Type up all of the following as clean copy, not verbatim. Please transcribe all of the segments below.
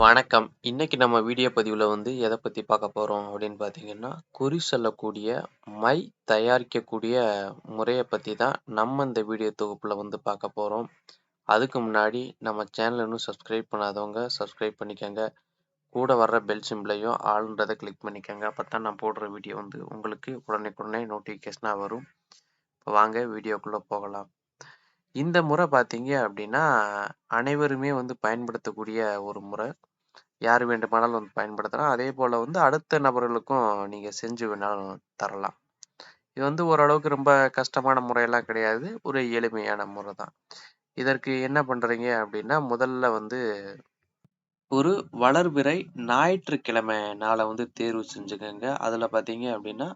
வணக்கம். இன்னைக்கு நம்ம வீடியோ பதிவுல எத பத்தி பார்க்க போறோம் அப்படின்னு பார்த்தீங்கன்னா, குறி சொல்லக்கூடிய மை தயாரிக்கக்கூடிய முறைய பத்தி தான் நம்ம இந்த வீடியோ தொகுப்புல பார்க்க போறோம். அதுக்கு முன்னாடி நம்ம சேனல இன்னும் சப்ஸ்கிரைப் பண்ணாதவங்க சப்ஸ்கிரைப் பண்ணிக்கங்க. கூட வர்ற பெல் சிம்பலையும் ஆல்ன்றத கிளிக் பண்ணிக்கங்க. அப்பதான் நான் போடுற வீடியோ உங்களுக்கு உடனுக்குடனே நோட்டிஃபிகேஷனா வரும். இப்ப வாங்க வீடியோக்குள்ள போகலாம். இந்த முறை பார்த்தீங்க அப்படின்னா, அனைவருமே பயன்படுத்தக்கூடிய ஒரு முறை. யார் வேண்டுமானாலும் பயன்படுத்தலாம். அதேபோல அடுத்த நபர்களுக்கும் நீங்க செஞ்சு வேணாலும் தரலாம். இது ஓரளவுக்கு ரொம்ப கஷ்டமான முறையெல்லாம் கிடையாது. ஒரு எளிமையான முறை தான். இதற்கு என்ன பண்றீங்க அப்படின்னா, முதல்ல ஒரு வளர்பிறை ஞாயிற்றுக்கிழமை நாள தேர்வு செஞ்சுக்கங்க. அதுல பார்த்தீங்க அப்படின்னா,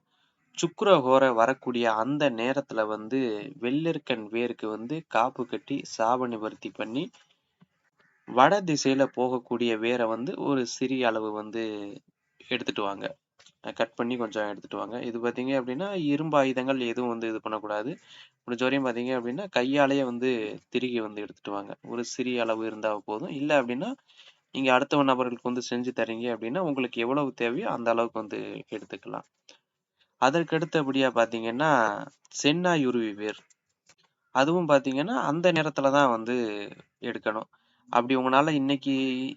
சுக்கிரஹோரை வரக்கூடிய அந்த நேரத்துல வெள்ளெருக்கன் வேருக்கு காப்பு கட்டி சாப நிவர்த்தி பண்ணி, வட திசையில போகக்கூடிய வேர ஒரு சிறிய அளவு எடுத்துட்டு வாங்க. கட் பண்ணி கொஞ்சம் எடுத்துட்டு வாங்க. இது பார்த்தீங்க அப்படின்னா, இரும்பு ஆயுதங்கள் எதுவும் இது பண்ணக்கூடாது. முடிஞ்ச வரையும் பார்த்தீங்க அப்படின்னா, கையாலேயே திருகி எடுத்துட்டு வாங்க. ஒரு சிறிய அளவு இருந்தா போதும். இல்ல அப்படின்னா, நீங்க அடுத்த நபர்களுக்கு செஞ்சு தர்றீங்க அப்படின்னா, உங்களுக்கு எவ்வளவு தேவையோ அந்த அளவுக்கு எடுத்துக்கலாம். அதற்கு அடுத்தபடியா பார்த்தீங்கன்னா, செந்நாயுருவி வேர். அதுவும் பார்த்தீங்கன்னா, அந்த நேரத்துல தான் எடுக்கணும். அப்படி உங்களால இன்னைக்கு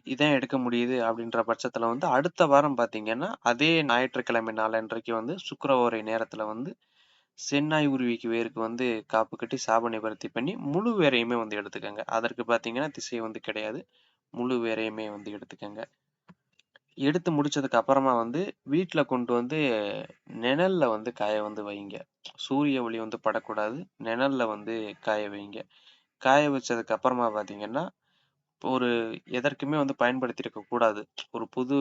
இதான் எடுக்க முடியுது அப்படின்ற பட்சத்துல அடுத்த வாரம் பார்த்தீங்கன்னா, அதே ஞாயிற்றுக்கிழமை நாளன்றைக்கு சுக்கிரஹோரை நேரத்துல செந்நாய் உருவிக்கு வேருக்கு காப்பு கட்டி சாப நிவர்த்தி பண்ணி முழு வேரையுமே எடுத்துக்கங்க. அதற்கு பார்த்தீங்கன்னா திசை கிடையாது. முழு வேரையுமே எடுத்துக்கங்க. எடுத்து முடிச்சதுக்கு அப்புறமா வீட்ல கொண்டு நிழல்ல காய வைங்க. சூரிய ஒளி படக்கூடாது. நிழல்ல காய வைங்க. காய வச்சதுக்கு அப்புறமா பார்த்தீங்கன்னா, ஒரு எதற்குமே பயன்படுத்தியிருக்க கூடாது. ஒரு புது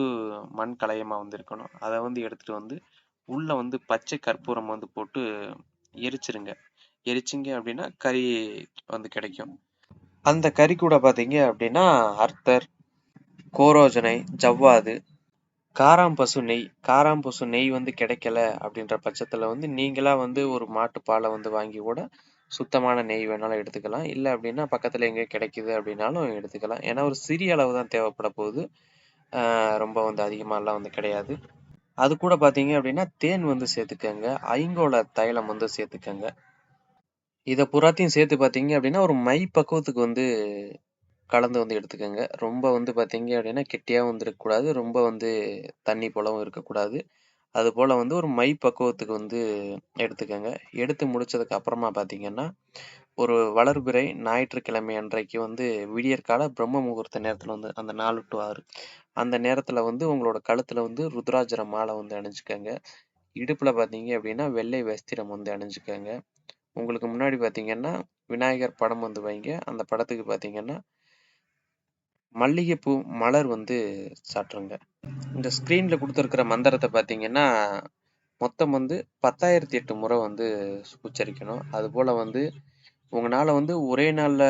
மண் கலயமா இருக்கணும். அத எடுத்துட்டு உள்ள பச்சை கற்பூரம் போட்டு எரிச்சிருங்க. எரிச்சீங்க அப்படின்னா கறி கிடைக்கும். அந்த கறி கூட பார்த்தீங்க அப்படின்னா, அர்த்தர், கோரோஜனை, ஜவ்வாது, காராம்பசு நெய். காராம்பசு நெய் கிடைக்கல அப்படின்ற பட்சத்துல நீங்களா ஒரு மாட்டு பாலை வாங்கி கூட சுத்தமான நெய் வேணாலும் எடுத்துக்கலாம். இல்ல அப்படின்னா பக்கத்துல எங்க கிடைக்குது அப்படின்னாலும் எடுத்துக்கலாம். ஏன்னா ஒரு சிறிய அளவு தான் தேவைப்பட போகுது. ரொம்ப அதிகமாலாம் கிடையாது. அது கூட பார்த்தீங்க அப்படின்னா, தேன் சேர்த்துக்கங்க. ஐங்கோல தைலம் சேர்த்துக்கங்க. இத பூராத்தையும் சேர்த்து பார்த்தீங்க அப்படின்னா, ஒரு மை பக்குவத்துக்கு கலந்து எடுத்துக்கங்க. ரொம்ப பார்த்தீங்க அப்படின்னா, கெட்டியாவும் இருக்கக்கூடாது. ரொம்ப தண்ணி போலவும் இருக்கக்கூடாது. அதுபோல ஒரு மை பக்குவத்துக்கு எடுத்துக்கங்க. எடுத்து முடிச்சதுக்கு அப்புறமா பார்த்தீங்கன்னா, ஒரு வளர்பிறை ஞாயிற்றுக்கிழமை அன்றைக்கு விடியற்கால பிரம்ம முகூர்த்த நேரத்துல அந்த 4 டூ 6 அந்த நேரத்துல உங்களோட கழுத்துல ருத்ராட்சர மாலை அணிஞ்சுக்கங்க. இடுப்புல பார்த்தீங்க அப்படின்னா, வெள்ளை வஸ்திரம் அணிஞ்சுக்கங்க. உங்களுக்கு முன்னாடி பார்த்தீங்கன்னா, விநாயகர் படம் வைங்க. அந்த படத்துக்கு பார்த்தீங்கன்னா, மல்லிகைப்பூ மலர் சாற்றுங்க. இந்த ஸ்க்ரீன்ல குடுத்திருக்கிற மந்திரத்த பார்த்தீங்கன்னா, மொத்தம் 10,008 முறை உச்சரிக்கணும். அதுபோல உங்கனால ஒரே நாள்ல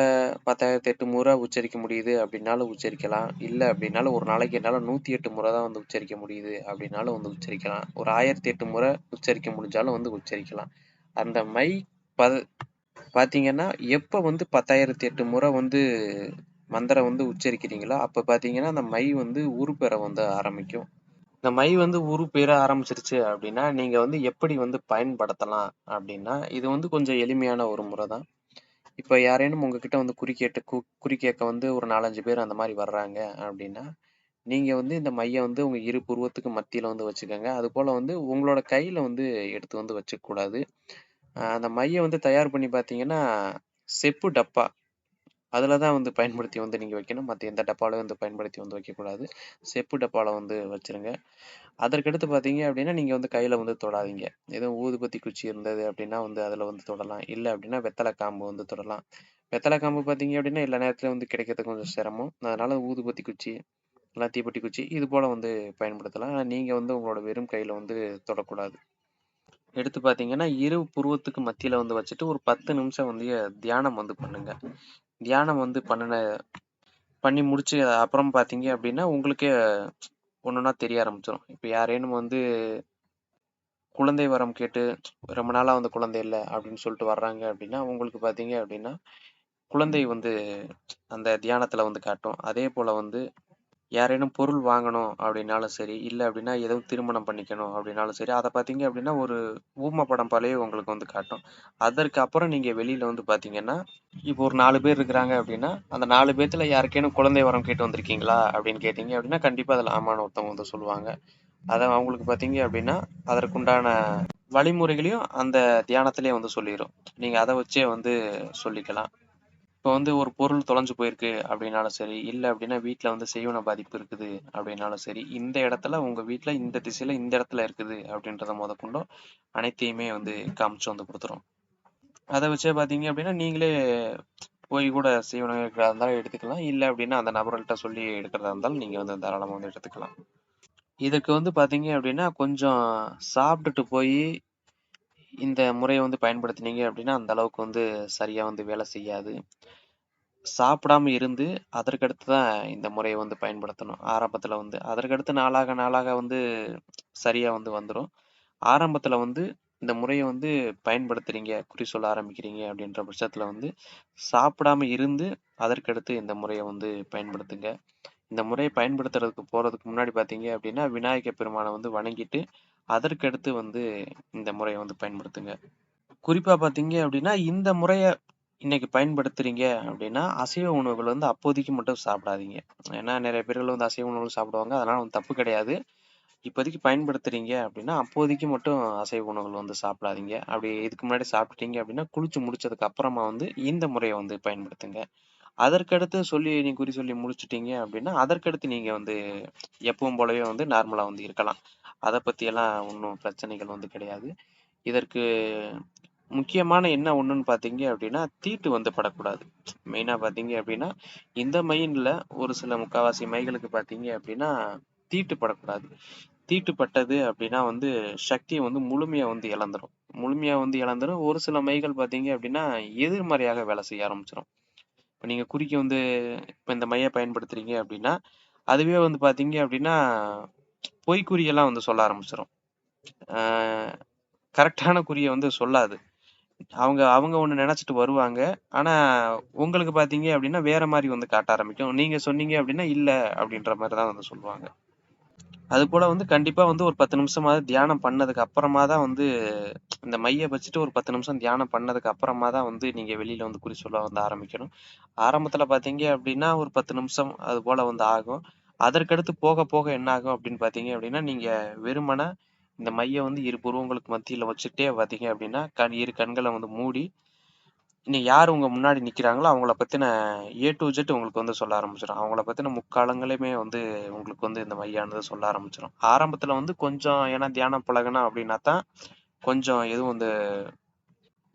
10,008 முறை உச்சரிக்க முடியுது அப்படின்னாலும் உச்சரிக்கலாம். இல்ல அப்படின்னாலும் ஒரு நாளைக்கு என்னால 108 முறை தான் உச்சரிக்க முடியுது அப்படின்னாலும் உச்சரிக்கலாம். ஒரு 1008 முறை உச்சரிக்க முடிஞ்சாலும் உச்சரிக்கலாம். அந்த மை பத பார்த்தீங்கன்னா, எப்ப 10,008 முறை மந்திரம் உச்சரிக்கிறீங்களோ, அப்ப பார்த்தீங்கன்னா, அந்த மை உருப்பெற ஆரம்பிக்கும். இந்த மை உருப்பெற ஆரம்பிச்சிருச்சு அப்படின்னா, நீங்க எப்படி பயன்படுத்தலாம் அப்படின்னா, இது கொஞ்சம் எளிமையான ஒரு முறை தான். இப்ப யாரேனும் உங்ககிட்ட குறி கேட்க ஒரு 4, 5 பேர் அந்த மாரி வர்றாங்க அப்படின்னா, நீங்க இந்த மைய உங்க இரு புருவத்துக்கு மத்தியில வச்சுக்கங்க. அதுபோல உங்களோட கையில எடுத்து வச்சுக்கக்கூடாது. அந்த மைய தயார் பண்ணி பார்த்தீங்கன்னா, செப்பு டப்பா அதுல தான் பயன்படுத்தி நீங்க வைக்கணும். மத்த எந்த டப்பாலயும் பயன்படுத்தி வைக்கக்கூடாது. செப்பு டப்பால வச்சுருங்க. அதற்கடுத்து பார்த்தீங்க அப்படின்னா, நீங்க கையில தொடாதீங்க. எதுவும் ஊதுபத்தி குச்சி இருந்தது அப்படின்னா அதுல தொடலாம். இல்ல அப்படின்னா வெத்தல காம்பு தொடலாம். வெத்தல காம்பு பார்த்தீங்க அப்படின்னா, எல்லா நேரத்துலயும் கிடைக்கிறது கொஞ்சம் சிரமம். அதனால ஊதுபத்தி குச்சி, இல்ல தீப்பெட்டி குச்சி இது போல பயன்படுத்தலாம். ஆனா நீங்க உங்களோட வெறும் கையில தொடக்கூடாது. எடுத்து பார்த்தீங்கன்னா, இரு புருவத்துக்கு மத்தியில வச்சுட்டு ஒரு 10 நிமிஷம் தியானம் பண்ணுங்க. தியானம் பண்ணி முடிச்சு அப்புறம் பார்த்தீங்க அப்படின்னா, உங்களுக்கே ஒண்ணொண்ணா தெரிய ஆரம்பிச்சுரும். இப்ப யாரேனும் குழந்தை வரம் கேட்டு ரொம்ப நாளா குழந்தை இல்ல அப்படின்னு சொல்லிட்டு வர்றாங்க அப்படின்னா, உங்களுக்கு பார்த்தீங்க அப்படின்னா, குழந்தை அந்த தியானத்துல காட்டும். அதே போல யாரேனும் பொருள் வாங்கணும் அப்படின்னாலும் சரி, இல்ல அப்படின்னா எதுவும் திருமணம் பண்ணிக்கணும் அப்படின்னாலும் சரி, அத பார்த்தீங்க அப்படின்னா ஒரு ஊம படம் போலவே உங்களுக்கு வந்து காட்டும். அதற்கு அப்புறம் நீங்க வெளியில வந்து பார்த்தீங்கன்னா, இப்போ ஒரு 4 பேர் இருக்கிறாங்க அப்படின்னா, அந்த 4 பேத்துல யாருக்கேனும் குழந்தை வரம் கேட்டு வந்திருக்கீங்களா? அப்படின்னு கேட்டீங்க அப்படின்னா, கண்டிப்பா அதுல ஆமான்னு ஒருத்தவங்க வந்து சொல்லுவாங்க. அதான் அவங்களுக்கு பார்த்தீங்க அப்படின்னா, அதற்குண்டான வழிமுறைகளையும் அந்த தியானத்திலேயே வந்து சொல்லிரும். நீங்க அத வச்சே வந்து சொல்லிக்கலாம். இப்போ வந்து ஒரு பொருள் தொலைஞ்சு போயிருக்கு அப்படின்னாலும் சரி, இல்ல அப்படின்னா வீட்ல வந்து செய்வன பாதிப்பு இருக்குது அப்படின்னாலும் சரி, இந்த இடத்துல உங்க வீட்ல இந்த திசையில இந்த இடத்துல இருக்குது அப்படின்றத மொதற்கொண்டும் அனைத்தையுமே வந்து காமிச்சு வந்து குடுத்துரும். அத வச்சே பார்த்தீங்க அப்படின்னா, நீங்களே போய் கூட செய்வன இருக்கிறதா இருந்தாலும் எடுத்துக்கலாம். இல்ல அப்படின்னா அந்த நபர்கள்ட்ட சொல்லி எடுக்கிறதா இருந்தாலும் நீங்க வந்து தாராளமா வந்து எடுத்துக்கலாம். இதுக்கு வந்து பார்த்தீங்க அப்படின்னா, கொஞ்சம் சாப்பிட்டுட்டு போயி இந்த முறைய வந்து பயன்படுத்துனீங்க அப்படின்னா, அந்த அளவுக்கு வந்து சரியா வந்து வேலை செய்யாது. சாப்பிடாம இருந்து, அதற்கடுத்து தான் இந்த முறைய வந்து பயன்படுத்தணும். ஆரம்பத்துல வந்து. அதற்கடுத்து நாளாக நாளாக வந்து சரியா வந்து வந்துரும். ஆரம்பத்துல வந்து இந்த முறைய வந்து பயன்படுத்துறீங்க, குறி சொல்ல ஆரம்பிக்கிறீங்க அப்படின்ற பட்சத்துல வந்து, சாப்பிடாம இருந்து, அதற்கடுத்து இந்த முறைய வந்து பயன்படுத்துங்க. இந்த முறைய பயன்படுத்துறதுக்கு போறதுக்கு முன்னாடி பார்த்தீங்க அப்படின்னா, விநாயக பெருமான வந்து வணங்கிட்டு, அதற்கடுத்து வந்து இந்த முறைய வந்து பயன்படுத்துங்க. குறிப்பா பார்த்தீங்க அப்படின்னா, இந்த முறைய இன்னைக்கு பயன்படுத்துறீங்க அப்படின்னா, அசைவ உணவுகள் வந்து அப்போதைக்கு மட்டும் சாப்பிடாதீங்க. ஏன்னா நெறைய பேர்கள் வந்து அசைவ உணவுகள் சாப்பிடுவாங்க. அதனால வந்து தப்பு கிடையாது. இப்போதைக்கு பயன்படுத்துறீங்க அப்படின்னா, அப்போதைக்கு மட்டும் அசைவ உணவுகள் வந்து சாப்பிடாதீங்க. அப்படி இதுக்கு முன்னாடி சாப்பிட்டுட்டீங்க அப்படின்னா, குளிச்சு முடிச்சதுக்கு அப்புறமா வந்து இந்த முறைய வந்து பயன்படுத்துங்க. அதற்கடுத்து சொல்லி நீங்க குறி சொல்லி முடிச்சுட்டீங்க அப்படின்னா, அதற்கடுத்து நீங்க வந்து எப்பவும் போலவே வந்து நார்மலா வந்து இருக்கலாம். அத பத்தியெல்லாம் ஒண்ணும் பிரச்சனைகள் வந்து கிடையாது. இதற்கு முக்கியமான என்ன ஒண்ணுன்னு பார்த்தீங்க அப்படின்னா, தீட்டு வந்து படக்கூடாது. மெயினா பார்த்தீங்க அப்படின்னா, இந்த மையின்ல ஒரு சில முக்காவாசி மைகளுக்கு பார்த்தீங்க அப்படின்னா, தீட்டு படக்கூடாது. தீட்டு பட்டது அப்படின்னா வந்து, சக்திய வந்து முழுமையா வந்து இழந்துரும். முழுமையா வந்து இழந்துரும். ஒரு சில மைகள் பார்த்தீங்க அப்படின்னா, எதிர்மறையாக வேலை செய்ய ஆரம்பிச்சுரும். இப்ப நீங்க குறிக்கு வந்து இப்ப இந்த மைய பயன்படுத்துறீங்க அப்படின்னா, அதுவே வந்து பார்த்தீங்க அப்படின்னா, பொய்க்குறியெல்லாம் வந்து சொல்ல ஆரம்பிச்சுரும். ஆ கரெக்ட்டான குறிய வந்து சொல்லாது. அவங்க அவங்க ஒண்ணு நெனச்சுட்டு வருவாங்க. ஆனா, உங்களுக்கு பார்த்தீங்க அப்டின்னா, வேற மாரி வந்து காட்ட ஆரம்பிக்கும். நீங்க சொன்னீங்க அப்டின்னா, இல்ல அப்டின்ற மாரி தான் வந்து சொல்லுவாங்க. அதுபோல வந்து கண்டிப்பா வந்து ஒரு 10 நிமிஷமாவது தியானம் பண்ணதுக்கு அப்புறமா தான் வந்து இந்த மைய வச்சுட்டு ஒரு 10 நிமிஷம் தியானம் பண்ணதுக்கு அப்புறமா தான் வந்து நீங்க வெளில வந்து குறி சொல்ல வந்து ஆரம்பிக்கணும். ஆரம்பத்துல பார்த்தீங்க அப்டின்னா, ஒரு 10 நிமிஷம் அது போல வந்து ஆகும். அதற்கடுத்து போக போக என்ன ஆகும் அப்டின்னு பார்த்தீங்க அப்டின்னா, நீங்க வெறுமனே இந்த மைய வந்து இரு புருவங்களுக்கு மத்தியில வச்சுட்டே பார்த்தீங்க அப்டின்னா, இரு கண்கள வந்து மூடி நீ யார் உங்க முன்னாடி நிக்கிறாங்களோ, அவங்கள பத்தின ஏ டூ இசட் உங்களுக்கு வந்து சொல்ல ஆரம்பிச்சுரும். அவங்கள பத்தின முக்காலங்களுமே வந்து உங்களுக்கு வந்து இந்த மையானது சொல்ல ஆரம்பிச்சுரும். ஆரம்பத்துல வந்து கொஞ்சம் ஏன்னா தியானம் பழகுனோம் அப்படின்னா தான், கொஞ்சம் எதுவும் வந்து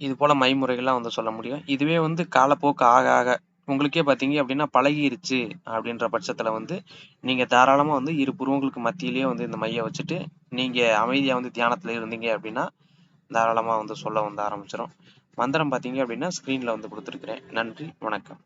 இது போல மைமுறைகள்லாம் வந்து சொல்ல முடியும். இதுவே வந்து காலப்போக்கு ஆக ஆக உங்களுக்கே பார்த்தீங்க அப்படின்னா பழகிருச்சு அப்படின்ற பட்சத்துல வந்து, நீங்க தாராளமா வந்து இரு புருவங்களுக்கு மத்தியிலேயே வந்து இந்த மைய வச்சுட்டு, நீங்க அமைதியா வந்து தியானத்துல இருந்தீங்க அப்படின்னா, தாராளமா வந்து சொல்ல வந்து ஆரம்பிச்சுரும். மந்திரம் பார்த்தீங்க அப்படின்னா, ஸ்க்ரீன்ல வந்து குடுத்துருக்கிறேன். நன்றி, வணக்கம்.